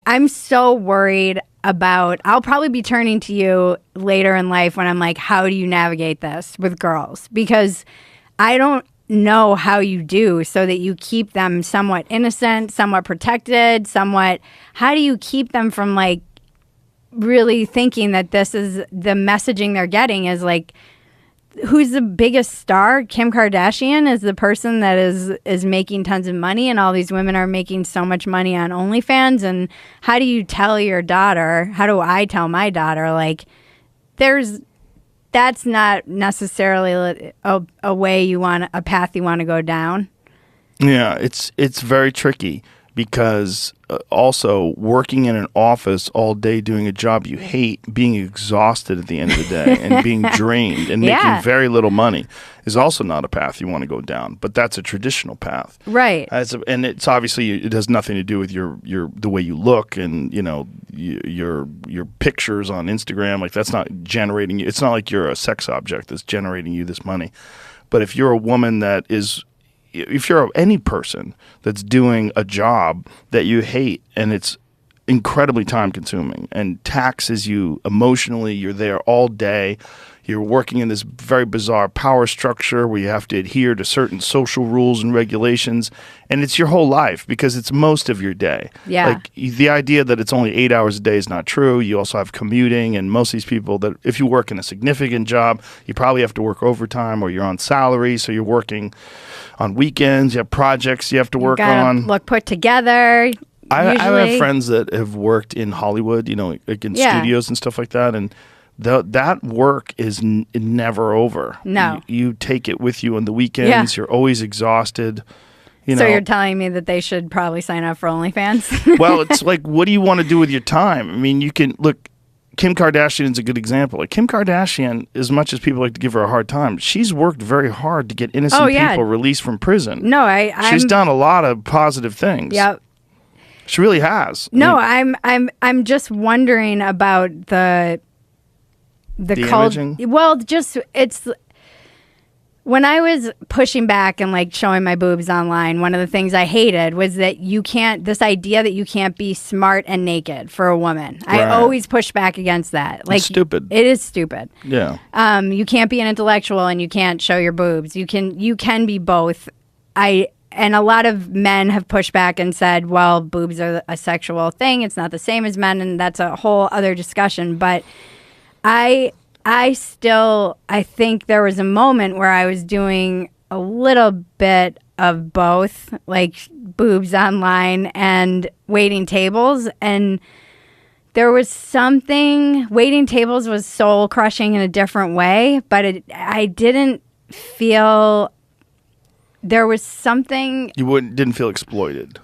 I'm so worried about, I'll probably be turning to you later in life when I'm like, how do you navigate this with girls? Because I don't know how you do so that you keep them somewhat innocent, somewhat protected, how do you keep them from like really thinking that this is the messaging they're getting is like, who's the biggest star? Kim Kardashian is the person that is making tons of money, and all these women are making so much money on OnlyFans. And how do you tell your daughter, how do I tell my daughter, like, that's not necessarily a way a path you want to go down? Yeah, it's very tricky because also working in an office all day doing a job you hate, being exhausted at the end of the day and being drained and making very little money is also not a path you want to go down. But that's a traditional path, right? And it's obviously, it has nothing to do with the way you look and your pictures on Instagram. Like, that's not generating you. It's not like you're a sex object that's generating you this money. But if you're a woman if you're any person that's doing a job that you hate and it's incredibly time consuming and taxes you emotionally, you're there all day, you're working in this very bizarre power structure where you have to adhere to certain social rules and regulations, and it's your whole life because it's most of your day. Yeah. Like, the idea that it's only 8 hours a day is not true. You also have commuting, and most of these people that if you work in a significant job, you probably have to work overtime or you're on salary, so you're working on weekends, you have projects you have to work on. Look put together. I have friends that have worked in Hollywood, like in studios and stuff like that, and that work is never over. No. You take it with you on the weekends. You're always exhausted. So you're telling me that they should probably sign up for OnlyFans? Well, it's like, what do you want to do with your time? I mean, you can look. Kim Kardashian is a good example. Like, Kim Kardashian, as much as people like to give her a hard time, she's worked very hard to get innocent people released from prison. No, she's done a lot of positive things. Yep. She really has. No, I'm just wondering about the imaging? Well, just it's when I was pushing back and like showing my boobs online, one of the things I hated was that this idea that you can't be smart and naked for a woman. Right. I always push back against that. Like, it's stupid. It is stupid. Yeah. You can't be an intellectual and you can't show your boobs. You can be both. And a lot of men have pushed back and said, well, boobs are a sexual thing. It's not the same as men, and that's a whole other discussion. But I think there was a moment where I was doing a little bit of both, like boobs online and waiting tables. And there was something, waiting tables was soul crushing in a different way, but I didn't feel, there was something. You didn't feel exploited.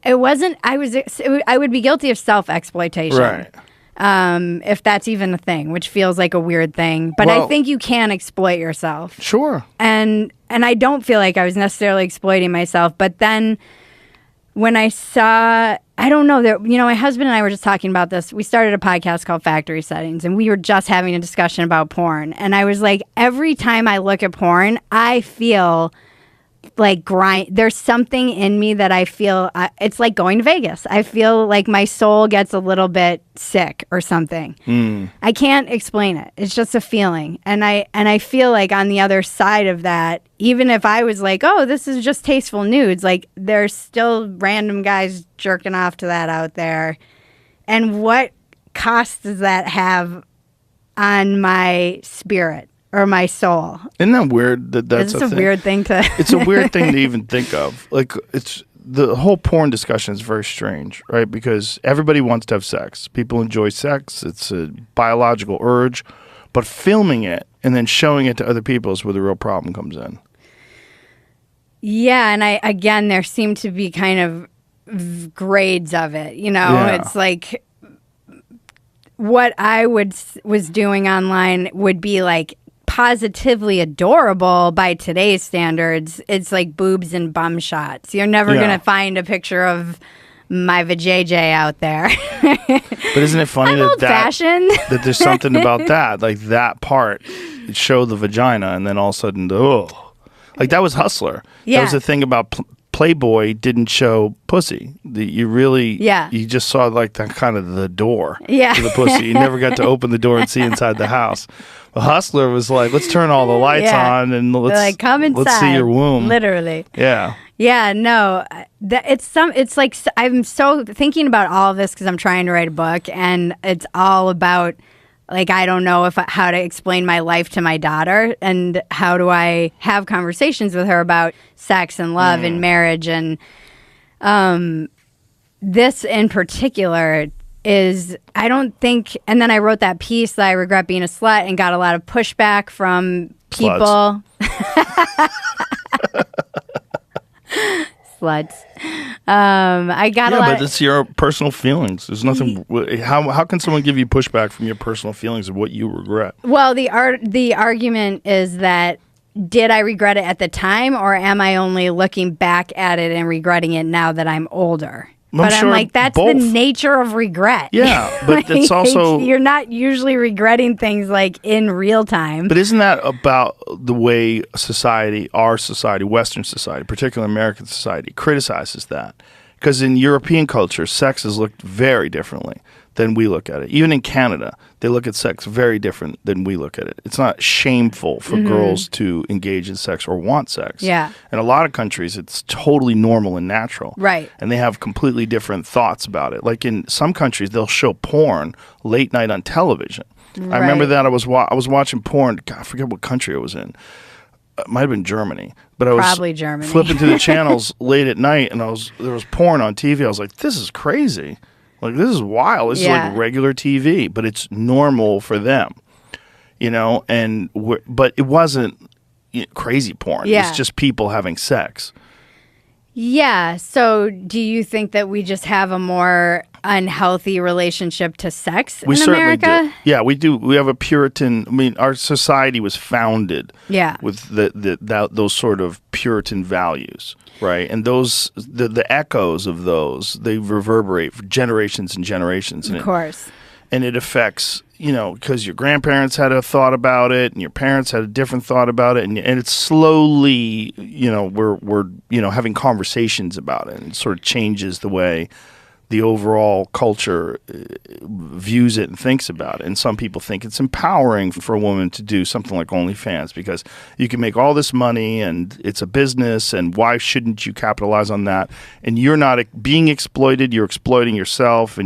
It wasn't, I would be guilty of self-exploitation. Right. If that's even a thing, which feels like a weird thing. But I think you can exploit yourself. Sure. And I don't feel like I was necessarily exploiting myself. But then when I saw, I don't know, my husband and I were just talking about this. We started a podcast called Factory Settings, and we were just having a discussion about porn. And I was like, every time I look at porn, I feel like there's something in me that I feel it's like going to Vegas. I feel like my soul gets a little bit sick or something. I can't explain it. It's just a feeling. And I feel like on the other side of that, even if I was like, oh, this is just tasteful nudes, like there's still random guys jerking off to that out there. And what cost does that have on my spirit? Or my soul. Isn't that weird? That's a weird thing to. It's a weird thing to even think of. Like, it's the whole porn discussion is very strange, right? Because everybody wants to have sex. People enjoy sex. It's a biological urge, but filming it and then showing it to other people is where the real problem comes in. Yeah, and there seem to be kind of grades of it. It's like what I was doing online would be like positively adorable by today's standards. It's like boobs and bum shots. You're never going to find a picture of my vajayjay out there. But isn't it funny that there's something about that, like that part, show the vagina, and then all of a sudden, like that was Hustler. Yeah. That was the thing about Playboy didn't show pussy. Yeah. You just saw like the kind of the door Yeah. to the pussy. You never got to open the door and see inside the house. The Hustler was like, let's turn all the lights on and They're like, come inside. let's see your womb. Literally. Yeah. Yeah, no, it's like I'm so thinking about all of this because I'm trying to write a book, and it's all about like I don't know how to explain my life to my daughter, and how do I have conversations with her about sex and love and marriage, and this in particular is I don't think. And then I wrote that piece that I regret being a slut, and got a lot of pushback from people. Sluts. I got a lot. But it's your personal feelings. There's nothing. How can someone give you pushback from your personal feelings of what you regret? Well, the argument is that did I regret it at the time, or am I only looking back at it and regretting it now that I'm older? But I'm like, that's both. the nature of regret. Yeah, but it's also you're not usually regretting things like in real time. But isn't that about the way society, our society, Western society, particularly American society, criticizes that? Because in European culture, sex is looked very differently than we look at it. Even in Canada, they look at sex very different than we look at it. It's not shameful for girls to engage in sex or want sex. Yeah. In a lot of countries, it's totally normal and natural. Right. And they have completely different thoughts about it. Like in some countries, they'll show porn late night on television. Right. I remember that I was watching porn. God, I forget what country it was in. It might have been Germany, but I was Probably Germany. flipping through the channels late at night, and there was porn on TV. I was like, this is crazy. Like, this is wild. This is like regular TV, but it's normal for them, you know. But it wasn't crazy porn. Yeah. It's just people having sex. Yeah. So, do you think that we just have a more unhealthy relationship to sex in America? Do. Yeah, we do. We have a Puritan. I mean, our society was founded with those sort of Puritan values, right? And those the echoes of those, they reverberate for generations and generations. Of course. And it affects, because your grandparents had a thought about it, and your parents had a different thought about it, and it's slowly, we're having conversations about it, and it sort of changes the way the overall culture views it and thinks about it. And some people think it's empowering for a woman to do something like OnlyFans because you can make all this money and it's a business, and why shouldn't you capitalize on that? And you're not being exploited, you're exploiting yourself. And